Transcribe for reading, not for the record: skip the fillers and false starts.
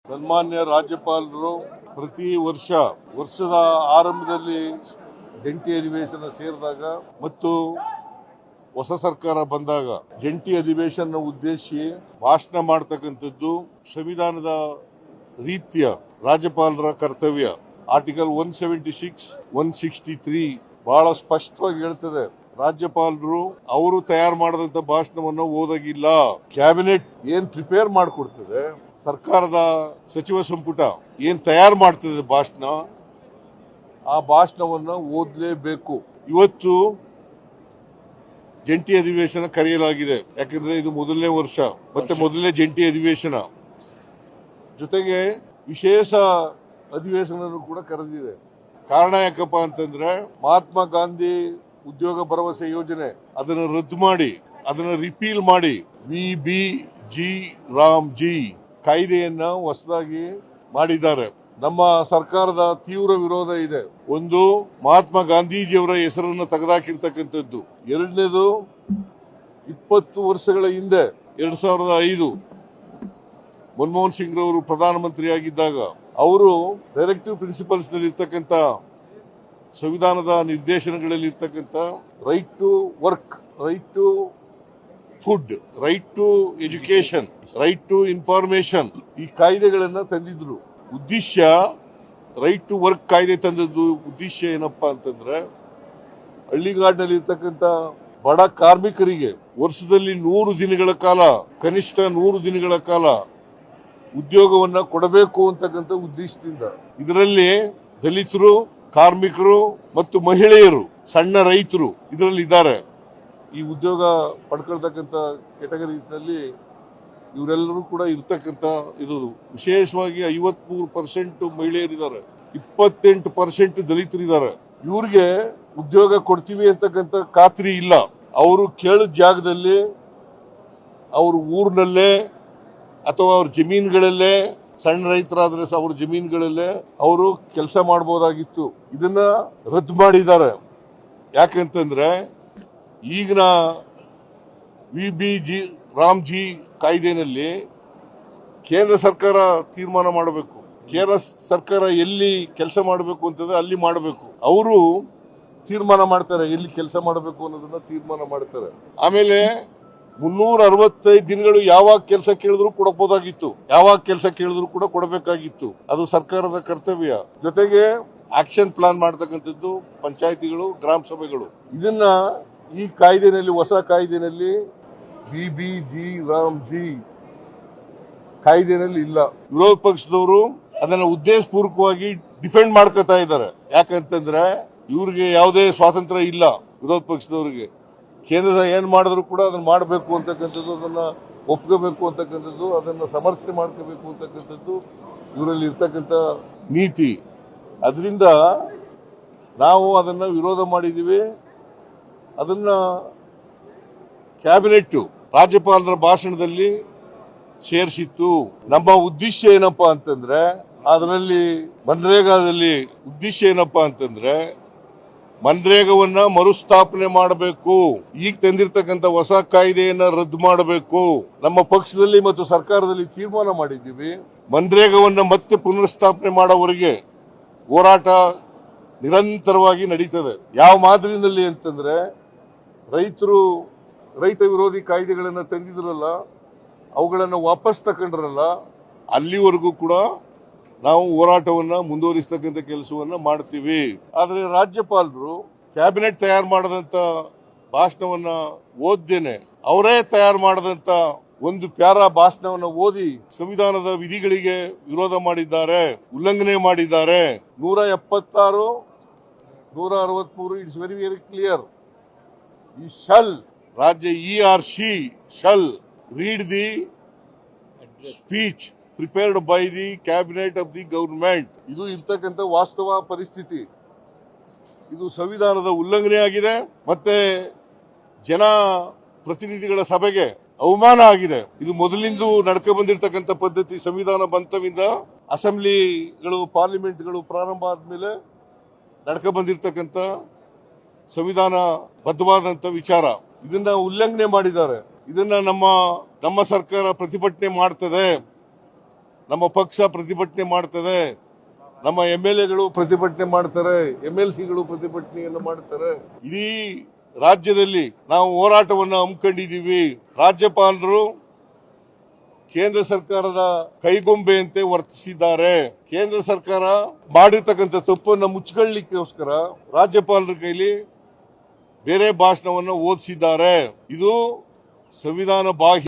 ಸನ್ಮಾನ್ಯ ರಾಜ್ಯಪಾಲರು ಪ್ರತಿ ವರ್ಷದ ಆರಂಭದಲ್ಲಿ ಜಂಟಿ ಅಧಿವೇಶನ ಸೇರಿದಾಗ ಮತ್ತು ಹೊಸ ಸರ್ಕಾರ ಬಂದಾಗ ಜಂಟಿ ಅಧಿವೇಶನ ಉದ್ದೇಶಿಸಿ ಭಾಷಣ ಮಾಡತಕ್ಕಂಥದ್ದು ಸಂವಿಧಾನದ ರೀತಿಯ ರಾಜ್ಯಪಾಲರ ಕರ್ತವ್ಯ. ಆರ್ಟಿಕಲ್ 176, 163 ಬಹಳ ಸ್ಪಷ್ಟವಾಗಿ ಹೇಳ್ತದೆ. ರಾಜ್ಯಪಾಲರು ಅವರು ತಯಾರು ಮಾಡಿದಂತ ಭಾಷಣವನ್ನು ಓದಾಗಿಲ್ಲ. ಕ್ಯಾಬಿನೆಟ್ ಏನ್ ಪ್ರಿಪೇರ್ ಮಾಡಿಕೊಡ್ತದೆ, ಸರ್ಕಾರದ ಸಚಿವ ಸಂಪುಟ ಏನ್ ತಯಾರು ಮಾಡ್ತದೆ ಭಾಷಣ, ಆ ಭಾಷಣವನ್ನು ಓದಲೇಬೇಕು. ಇವತ್ತು ಜಂಟಿ ಅಧಿವೇಶನ ಕರೆಯಲಾಗಿದೆ. ಯಾಕಂದ್ರೆ ಇದು ಮೊದಲನೇ ವರ್ಷ ಮತ್ತೆ ಮೊದಲನೇ ಜಂಟಿ ಅಧಿವೇಶನ. ಜೊತೆಗೆ ವಿಶೇಷ ಅಧಿವೇಶನ ಕೂಡ ಕರೆದಿದೆ. ಕಾರಣ ಯಾಕಪ್ಪ ಅಂತಂದ್ರೆ ಮಹಾತ್ಮ ಗಾಂಧಿ ಉದ್ಯೋಗ ಭರವಸೆ ಯೋಜನೆ ಅದನ್ನು ರದ್ದು ಮಾಡಿ ಅದನ್ನು ರಿಪೀಲ್ ಮಾಡಿ ವಿಬಿಜಿ ರಾಮ್ಜಿ ಕಾಯ್ದೆಯನ್ನ ಹೊಸದಾಗಿ ಮಾಡಿದ್ದಾರೆ. ನಮ್ಮ ಸರ್ಕಾರದ ತೀವ್ರ ವಿರೋಧ ಇದೆ. ಒಂದು, ಮಹಾತ್ಮ ಗಾಂಧೀಜಿಯವರ ಹೆಸರನ್ನು ತೆಗೆದುಹಾಕಿರ್ತಕ್ಕಂಥದ್ದು. ಎರಡನೇದು, 20 ವರ್ಷಗಳ ಹಿಂದೆ 2005 ಮನಮೋಹನ್ ಸಿಂಗ್ ರವರು ಪ್ರಧಾನಮಂತ್ರಿಯಾಗಿದ್ದಾಗ ಅವರು ಡೈರೆಕ್ಟಿವ್ ಪ್ರಿನ್ಸಿಪಲ್ಸ್ ನಲ್ಲಿ ಇರ್ತಕ್ಕಂಥ ಸಂವಿಧಾನದ ನಿರ್ದೇಶನಗಳಲ್ಲಿ ಇರ್ತಕ್ಕಂಥ right to work, right to food, right to education, right to information ಈ ಕಾಯ್ದೆಗಳನ್ನ ತಂದಿದ್ರು. ಉದ್ದೇಶ ರೈಟ್ ಟು ವರ್ಕ್ ಕಾಯ್ದೆ ತಂದದ್ದು ಉದ್ದೇಶ ಏನಪ್ಪಾ ಅಂತಂದ್ರೆ ಹಳ್ಳಿಗಾಡಿನಲ್ಲಿ ಇರ್ತಕ್ಕಂಥ ಬಡ ಕಾರ್ಮಿಕರಿಗೆ ವರ್ಷದಲ್ಲಿ 100 ದಿನಗಳ ಕಾಲ, ಕನಿಷ್ಠ 100 ದಿನಗಳ ಕಾಲ ಉದ್ಯೋಗವನ್ನ ಕೊಡಬೇಕು ಅಂತಕ್ಕಂಥ ಉದ್ದೇಶದಿಂದ. ಇದರಲ್ಲಿ ದಲಿತರು, ಕಾರ್ಮಿಕರು ಮತ್ತು ಮಹಿಳೆಯರು, ಸಣ್ಣ ರೈತರು ಇದರಲ್ಲಿ ಇದ್ದಾರೆ. ಈ ಉದ್ಯೋಗ ಪಡ್ಕೊಳ್ತಕ್ಕಂಥ ಕೆಟಗರೀಸ್ನಲ್ಲಿ ಇವರೆಲ್ಲರೂ ಕೂಡ ಇರ್ತಕ್ಕಂಥ ಇದು ವಿಶೇಷವಾಗಿ 53% ಮಹಿಳೆಯರಿದ್ದಾರೆ, 28% ದಲಿತರಿದ್ದಾರೆ. ಇವ್ರಿಗೆ ಉದ್ಯೋಗ ಕೊಡ್ತೀವಿ ಅಂತಕ್ಕಂಥ ಖಾತ್ರಿ ಇಲ್ಲ. ಅವರು ಕೇಳಿದ ಜಾಗದಲ್ಲಿ ಅವ್ರ ಊರಿನಲ್ಲೇ ಅಥವಾ ಅವ್ರ ಜಮೀನುಗಳಲ್ಲೇ, ಸಣ್ಣ ರೈತರಾದ್ರೆ ಅವ್ರ ಜಮೀನುಗಳಲ್ಲೇ ಅವರು ಕೆಲಸ ಮಾಡಬಹುದಾಗಿತ್ತು. ಇದನ್ನ ರದ್ದು ಮಾಡಿದ್ದಾರೆ. ಯಾಕಂತಂದ್ರೆ ಈಗಿನ ವಿಬಿಜಿ ರಾಮ್ಜಿ ಕಾಯ್ದೆನಲ್ಲಿ ಕೇಂದ್ರ ಸರ್ಕಾರ ತೀರ್ಮಾನ ಮಾಡಬೇಕು. ಕೇಂದ್ರ ಸರ್ಕಾರ ಎಲ್ಲಿ ಕೆಲಸ ಮಾಡಬೇಕು ಅಂತಂದ್ರೆ ಅಲ್ಲಿ ಮಾಡಬೇಕು. ಅವರು ತೀರ್ಮಾನ ಮಾಡ್ತಾರೆ ಎಲ್ಲಿ ಕೆಲಸ ಮಾಡಬೇಕು ಅನ್ನೋದನ್ನ ತೀರ್ಮಾನ ಮಾಡ್ತಾರೆ. ಆಮೇಲೆ 365 ದಿನಗಳು ಯಾವಾಗ ಕೆಲಸ ಕೇಳಿದ್ರು ಕೊಡಬಹುದಾಗಿತ್ತು, ಯಾವಾಗ ಕೆಲಸ ಕೇಳಿದ್ರು ಕೂಡ ಕೊಡಬೇಕಾಗಿತ್ತು. ಅದು ಸರ್ಕಾರದ ಕರ್ತವ್ಯ. ಜೊತೆಗೆ ಆಕ್ಷನ್ ಪ್ಲಾನ್ ಮಾಡ್ತಕ್ಕಂಥದ್ದು ಪಂಚಾಯತಿಗಳು, ಗ್ರಾಮ ಸಭೆಗಳು. ಇದನ್ನ ಈ ಕಾಯ್ದೆನಲ್ಲಿ, ಹೊಸ ಕಾಯ್ದೆನಲ್ಲಿ ವಿಬಿಜಿ ರಾಮ್ಜಿ ಕಾಯ್ದೆನಲ್ಲಿ ಇಲ್ಲ. ವಿರೋಧ ಪಕ್ಷದವರು ಅದನ್ನ ಉದ್ದೇಶಪೂರ್ವಕವಾಗಿ ಡಿಫೆಂಡ್ ಮಾಡ್ಕೊತಾ ಇದ್ದಾರೆ. ಯಾಕಂತಂದ್ರೆ ಇವ್ರಿಗೆ ಯಾವುದೇ ಸ್ವಾತಂತ್ರ್ಯ ಇಲ್ಲ. ವಿರೋಧ ಪಕ್ಷದವರಿಗೆ ಕೇಂದ್ರ ಏನ್ ಮಾಡಿದ್ರು ಕೂಡ ಅದನ್ನ ಮಾಡಬೇಕು ಅಂತಕ್ಕಂಥದ್ದು, ಅದನ್ನ ಒಪ್ಕೋಬೇಕು ಅಂತಕ್ಕಂಥದ್ದು, ಅದನ್ನ ಸಮರ್ಥನೆ ಮಾಡ್ಕೋಬೇಕು ಅಂತಕ್ಕಂಥದ್ದು ಇವರಲ್ಲಿ ಇರ್ತಕ್ಕಂಥ ನೀತಿ. ಅದರಿಂದ ನಾವು ಅದನ್ನ ವಿರೋಧ ಮಾಡಿದೀವಿ. ಅದನ್ನ ಕ್ಯಾಬಿನೆಟ್ ರಾಜ್ಯಪಾಲರ ಭಾಷಣದಲ್ಲಿ ಸೇರಿಸಿತ್ತು. ನಮ್ಮ ಉದ್ದೇಶ ಏನಪ್ಪಾ ಅಂತಂದ್ರೆ ಅದರಲ್ಲಿ ಮನ್ರೇಗಾದಲ್ಲಿ ಉದ್ದೇಶ ಏನಪ್ಪಾ ಅಂತಂದ್ರೆ ಮನ್ರೇಗವನ್ನ ಮರುಸ್ಥಾಪನೆ ಮಾಡಬೇಕು. ಈಗ ತಂದಿರತಕ್ಕಂಥ ಹೊಸ ಕಾಯ್ದೆಯನ್ನ ರದ್ದು ಮಾಡಬೇಕು. ನಮ್ಮ ಪಕ್ಷದಲ್ಲಿ ಮತ್ತು ಸರ್ಕಾರದಲ್ಲಿ ತೀರ್ಮಾನ ಮಾಡಿದ್ದೀವಿ. ಮನ್ರೇಗವನ್ನ ಮತ್ತೆ ಪುನರ್ಸ್ಥಾಪನೆ ಮಾಡೋವರೆಗೆ ಹೋರಾಟ ನಿರಂತರವಾಗಿ ನಡೀತದೆ. ಯಾವ ಮಾದರಿನಲ್ಲಿ ಅಂತಂದ್ರೆ ರೈತ ವಿರೋಧಿ ಕಾಯ್ದೆಗಳನ್ನ ತಂದಿದ್ರಲ್ಲ, ಅವುಗಳನ್ನ ವಾಪಸ್ ತಕೊಂಡ್ರಲ್ಲ, ಅಲ್ಲಿವರೆಗೂ ಕೂಡ ನಾವು ಹೋರಾಟವನ್ನ ಮುಂದುವರಿಸತಕ್ಕಂಥ ಕೆಲಸವನ್ನ ಮಾಡ್ತೀವಿ. ಆದರೆ ರಾಜ್ಯಪಾಲರು ಕ್ಯಾಬಿನೆಟ್ ತಯಾರು ಮಾಡದಂತ ಭಾಷಣವನ್ನ ಓದ್ದೇನೆ ಅವರೇ ತಯಾರು ಮಾಡದಂತ ಒಂದು ಪ್ಯಾರಾ ಭಾಷಣವನ್ನ ಓದಿ ಸಂವಿಧಾನದ ವಿಧಿಗಳಿಗೆ ವಿರೋಧ ಮಾಡಿದ್ದಾರೆ, ಉಲ್ಲಂಘನೆ ಮಾಡಿದ್ದಾರೆ. 176, 163 ಇಟ್ಸ್ ವೆರಿ ವೆರಿ ಕ್ಲಿಯರ್. ಈ ಶಲ್ ರಾಜ್ಯ shall read the speech prepared by the cabinet of the government. ಇದು ಇರ್ತಕ್ಕಂಥ ವಾಸ್ತವ ಪರಿಸ್ಥಿತಿ. ಇದು ಸಂವಿಧಾನದ ಉಲ್ಲಂಘನೆ ಆಗಿದೆ. ಮತ್ತೆ ಜನ ಪ್ರತಿನಿಧಿಗಳ ಸಭೆಗೆ ಅವಮಾನ ಆಗಿದೆ. ಇದು ಮೊದಲಿಂದ ನಡ್ಕೊ ಬಂದಿರತಕ್ಕಂಥ ಪದ್ಧತಿ. ಸಂವಿಧಾನ ಬಂತವಿಂದ ಅಸೆಂಬ್ಲಿಗಳು, ಪಾರ್ಲಿಮೆಂಟ್ಗಳು ಪ್ರಾರಂಭ ಆದ್ಮೇಲೆ ನಡ್ಕೊ ಬಂದಿರತಕ್ಕಂಥ ಸಂವಿಧಾನ ಬದ್ಧವಾದಂತ ವಿಚಾರ. ಇದನ್ನ ಉಲ್ಲಂಘನೆ ಮಾಡಿದ್ದಾರೆ. ಇದನ್ನ ನಮ್ಮ ಸರ್ಕಾರ ಪ್ರತಿಭಟನೆ ಮಾಡ್ತದೆ. ನಮ್ಮ ಪಕ್ಷ ಪ್ರತಿಭಟನೆ ಮಾಡ್ತದೆ, ನಮ್ಮ MLAಗಳು ಪ್ರತಿಭಟನೆ ಮಾಡ್ತಾರೆ, MLCಗಳು ಪ್ರತಿಭಟನೆಯನ್ನು ಮಾಡ್ತಾರೆ. ಇಡೀ ರಾಜ್ಯದಲ್ಲಿ ನಾವು ಹೋರಾಟವನ್ನು ಹಮ್ಮಿಕೊಂಡಿದ್ದೀವಿ. ರಾಜ್ಯಪಾಲರು ಕೇಂದ್ರ ಸರ್ಕಾರದ ಕೈಗೊಂಬೆಯಂತೆ ವರ್ತಿಸಿದ್ದಾರೆ. ಕೇಂದ್ರ ಸರ್ಕಾರ ಮಾಡಿರ್ತಕ್ಕಂಥ ತಪ್ಪನ್ನು ಮುಚ್ಚಿಕೊಳ್ಳಲಿಕ್ಕೋಸ್ಕರ ರಾಜ್ಯಪಾಲರ ಕೈಲಿ ಬೇರೆ ಭಾಷಣವನ್ನು ಓದಿಸಿದ್ದಾರೆ. ಇದು ಸಂವಿಧಾನ ಬಾಹ್ಯ.